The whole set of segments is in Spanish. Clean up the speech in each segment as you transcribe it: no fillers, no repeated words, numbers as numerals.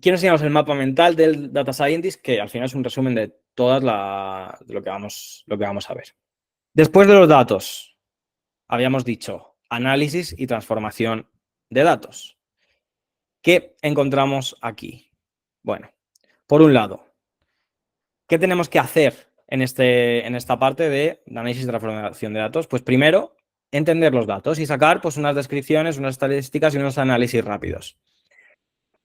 quiero enseñaros el mapa mental del Data Scientist, que al final es un resumen de todas de lo que vamos a ver. Después de los datos, habíamos dicho análisis y transformación de datos. ¿Qué encontramos aquí? Bueno, por un lado, ¿qué tenemos que hacer en esta parte de análisis y transformación de datos? Pues primero, entender los datos y sacar pues, unas descripciones, unas estadísticas y unos análisis rápidos.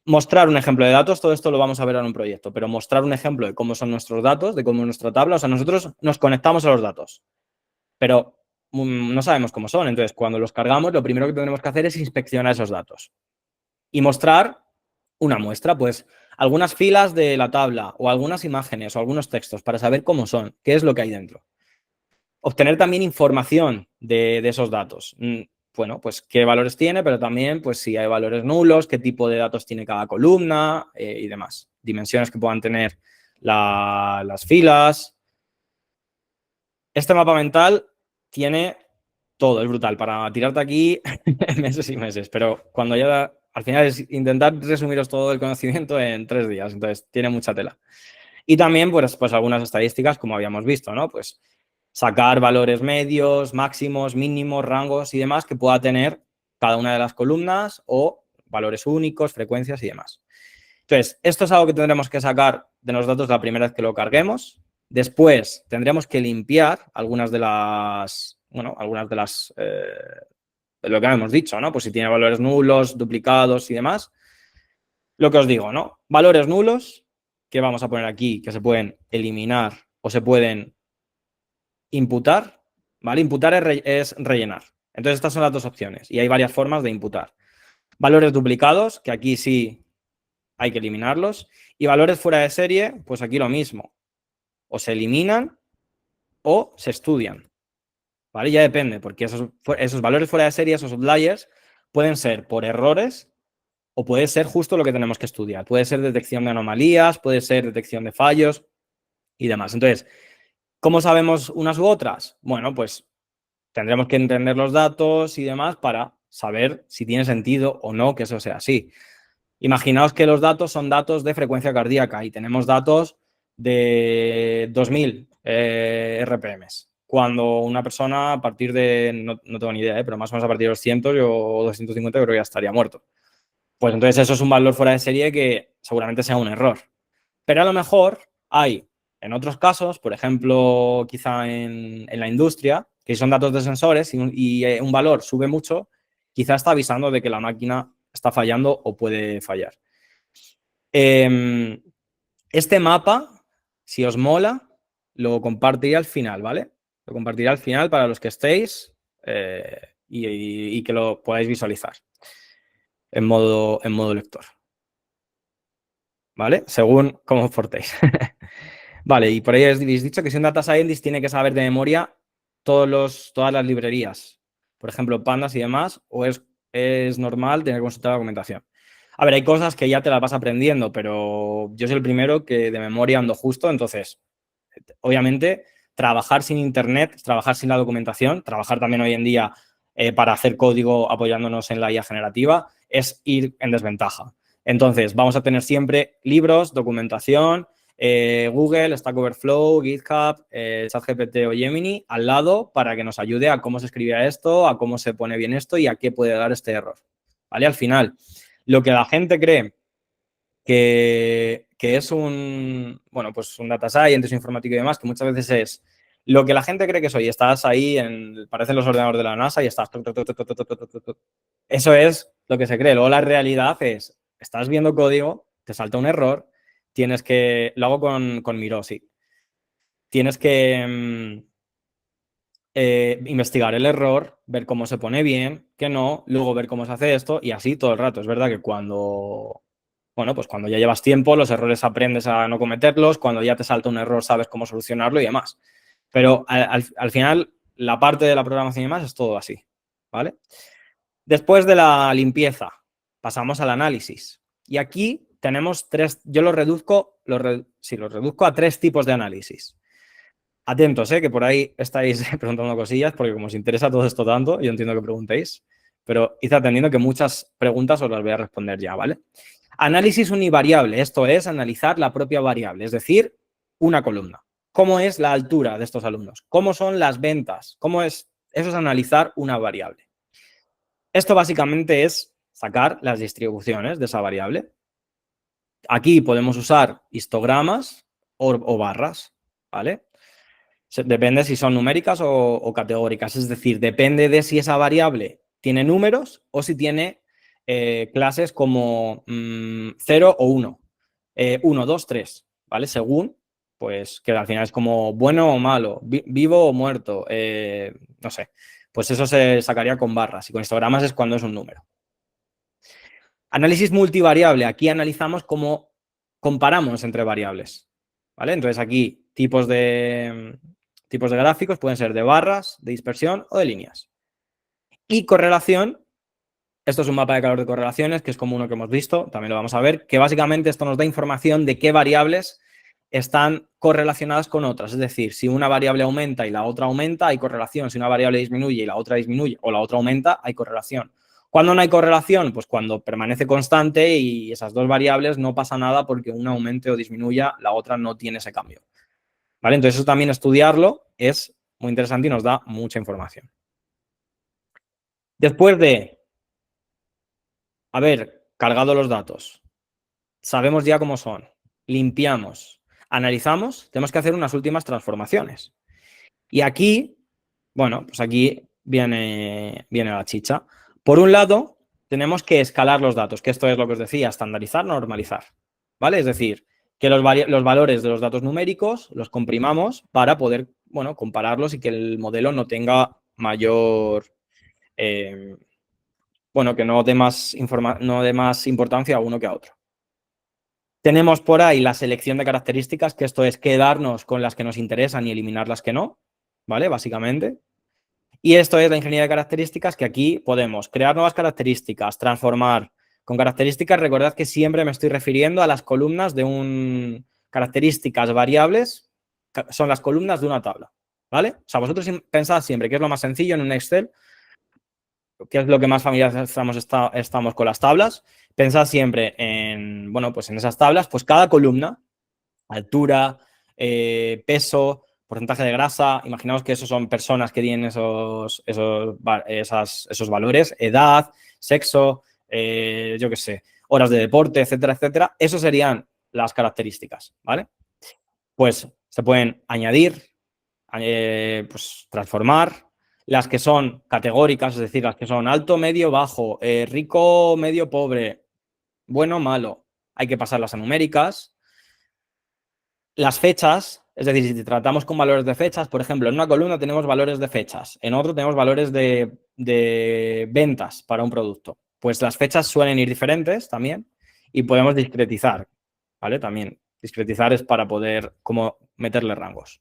Mostrar un ejemplo de datos, todo esto lo vamos a ver en un proyecto, pero mostrar un ejemplo de cómo son nuestros datos, de cómo es nuestra tabla. O sea, nosotros nos conectamos a los datos, pero no sabemos cómo son. Entonces, cuando los cargamos, lo primero que tenemos que hacer es inspeccionar esos datos y mostrar una muestra, pues algunas filas de la tabla o algunas imágenes o algunos textos para saber cómo son, qué es lo que hay dentro. Obtener también información de esos datos. Bueno, pues qué valores tiene, pero también pues si hay valores nulos, qué tipo de datos tiene cada columna y demás. Dimensiones que puedan tener las filas. Este mapa mental tiene todo, es brutal, para tirarte aquí meses y meses, pero cuando ya al final es intentar resumiros todo el conocimiento en 3 días, entonces tiene mucha tela. Y también pues algunas estadísticas, como habíamos visto, ¿no? Pues sacar valores medios, máximos, mínimos, rangos y demás que pueda tener cada una de las columnas o valores únicos, frecuencias y demás. Entonces, esto es algo que tendremos que sacar de los datos la primera vez que lo carguemos. Después tendremos que limpiar algunas de las, de lo que hemos dicho, ¿no? Pues si tiene valores nulos, duplicados y demás. Lo que os digo, ¿no? Valores nulos que vamos a poner aquí, que se pueden eliminar o se pueden imputar, ¿vale? Imputar es rellenar. Entonces, estas son las dos opciones y hay varias formas de imputar. Valores duplicados, que aquí sí hay que eliminarlos, y valores fuera de serie, pues aquí lo mismo. O se eliminan o se estudian, ¿vale? Ya depende, porque esos valores fuera de serie, esos outliers, pueden ser por errores o puede ser justo lo que tenemos que estudiar. Puede ser detección de anomalías, puede ser detección de fallos y demás. Entonces, ¿cómo sabemos unas u otras? Bueno, pues tendremos que entender los datos y demás para saber si tiene sentido o no que eso sea así. Imaginaos que los datos son datos de frecuencia cardíaca y tenemos datos de 2000 RPMs. Cuando una persona a partir de, no tengo ni idea, pero más o menos a partir de los 100 o 250 creo que ya estaría muerto. Pues entonces eso es un valor fuera de serie que seguramente sea un error. Pero a lo mejor hay, en otros casos, por ejemplo, quizá en la industria, que son datos de sensores y un valor sube mucho, quizá está avisando de que la máquina está fallando o puede fallar. Este mapa, si os mola, lo compartiré al final, ¿vale? Lo compartiré al final para los que estéis y que lo podáis visualizar en modo lector. ¿Vale? Según cómo os portéis. Vale, y por ahí habéis dicho que si un data scientist tiene que saber de memoria todas las librerías, por ejemplo, pandas y demás, o es normal tener que consultar la documentación. A ver, hay cosas que ya te las vas aprendiendo, pero yo soy el primero que de memoria ando justo, entonces, obviamente, trabajar sin internet, trabajar sin la documentación, trabajar también hoy en día para hacer código apoyándonos en la IA generativa, es ir en desventaja. Entonces, vamos a tener siempre libros, documentación, Google, Stack Overflow, GitHub, ChatGPT o Gemini al lado para que nos ayude a cómo se escribía esto, a cómo se pone bien esto y a qué puede dar este error. ¿Vale? Al final, lo que la gente cree que es pues un data scientist, un informático y demás, que muchas veces es lo que la gente cree que soy. Estás ahí, parecen los ordenadores de la NASA y estás... Eso es lo que se cree. Luego la realidad es, estás viendo código, te salta un error, lo hago con Miro, sí. Tienes que investigar el error, ver cómo se pone bien, que no, luego ver cómo se hace esto y así todo el rato. Es verdad que pues cuando ya llevas tiempo, los errores aprendes a no cometerlos, cuando ya te salta un error sabes cómo solucionarlo y demás. Pero al final, la parte de la programación y demás es todo así, ¿vale? Después de la limpieza, pasamos al análisis. Y aquí tenemos yo lo reduzco a 3 tipos de análisis. Atentos, que por ahí estáis preguntando cosillas, porque como os interesa todo esto tanto, yo entiendo que preguntéis. pero id atendiendo que muchas preguntas os las voy a responder ya, ¿vale? Análisis univariable, esto es analizar la propia variable, es decir, una columna. ¿Cómo es la altura de estos alumnos? ¿Cómo son las ventas? ¿Cómo es? Eso es analizar una variable. Esto básicamente es sacar las distribuciones de esa variable. Aquí podemos usar histogramas o barras, ¿vale? Depende si son numéricas o categóricas, es decir, depende de si esa variable tiene números o si tiene clases como 0 o 1, 1, 2, 3, ¿vale? Según, pues que al final es como bueno o malo, vivo o muerto, no sé, pues eso se sacaría con barras y con histogramas es cuando es un número. Análisis multivariable, aquí analizamos cómo comparamos entre variables, ¿vale? Entonces aquí tipos de gráficos pueden ser de barras, de dispersión o de líneas. Y correlación, esto es un mapa de calor de correlaciones, que es como uno que hemos visto, también lo vamos a ver, que básicamente esto nos da información de qué variables están correlacionadas con otras. Es decir, si una variable aumenta y la otra aumenta, hay correlación. Si una variable disminuye y la otra disminuye o la otra aumenta, hay correlación. ¿Cuándo no hay correlación? Pues cuando permanece constante y esas dos variables no pasa nada porque una aumente o disminuya, la otra no tiene ese cambio. ¿Vale? Entonces eso también estudiarlo es muy interesante y nos da mucha información. Después de haber cargado los datos, sabemos ya cómo son, limpiamos, analizamos, tenemos que hacer unas últimas transformaciones. Y aquí, bueno, pues aquí viene la chicha. Por un lado, tenemos que escalar los datos, que esto es lo que os decía, estandarizar, normalizar, ¿vale? Es decir, que los valores de los datos numéricos los comprimamos para poder, bueno, compararlos y que el modelo no tenga mayor, bueno, que no dé más importancia a uno que a otro. Tenemos por ahí la selección de características, que esto es quedarnos con las que nos interesan y eliminar las que no, ¿vale? Básicamente. Y esto es la ingeniería de características, que aquí podemos crear nuevas características, transformar. Con características, recordad que siempre me estoy refiriendo a las columnas de un... Características variables son las columnas de una tabla, ¿vale? O sea, vosotros pensad siempre que es lo más sencillo en un Excel, que es lo que más familiarizados estamos con las tablas. Pensad siempre en, bueno, pues en esas tablas, pues cada columna, altura, peso, porcentaje de grasa, imaginaos que esos son personas que tienen esos valores, edad, sexo, yo qué sé, horas de deporte, etcétera, etcétera. Eso serían las características, ¿vale? Pues se pueden añadir, pues transformar, las que son categóricas, es decir, las que son alto, medio, bajo, rico, medio, pobre, bueno, malo, hay que pasarlas a numéricas. Las fechas, es decir, si tratamos con valores de fechas, por ejemplo, en una columna tenemos valores de fechas, en otro tenemos valores de ventas para un producto. Pues las fechas suelen ir diferentes también y podemos discretizar, ¿vale? También discretizar es para poder como meterle rangos.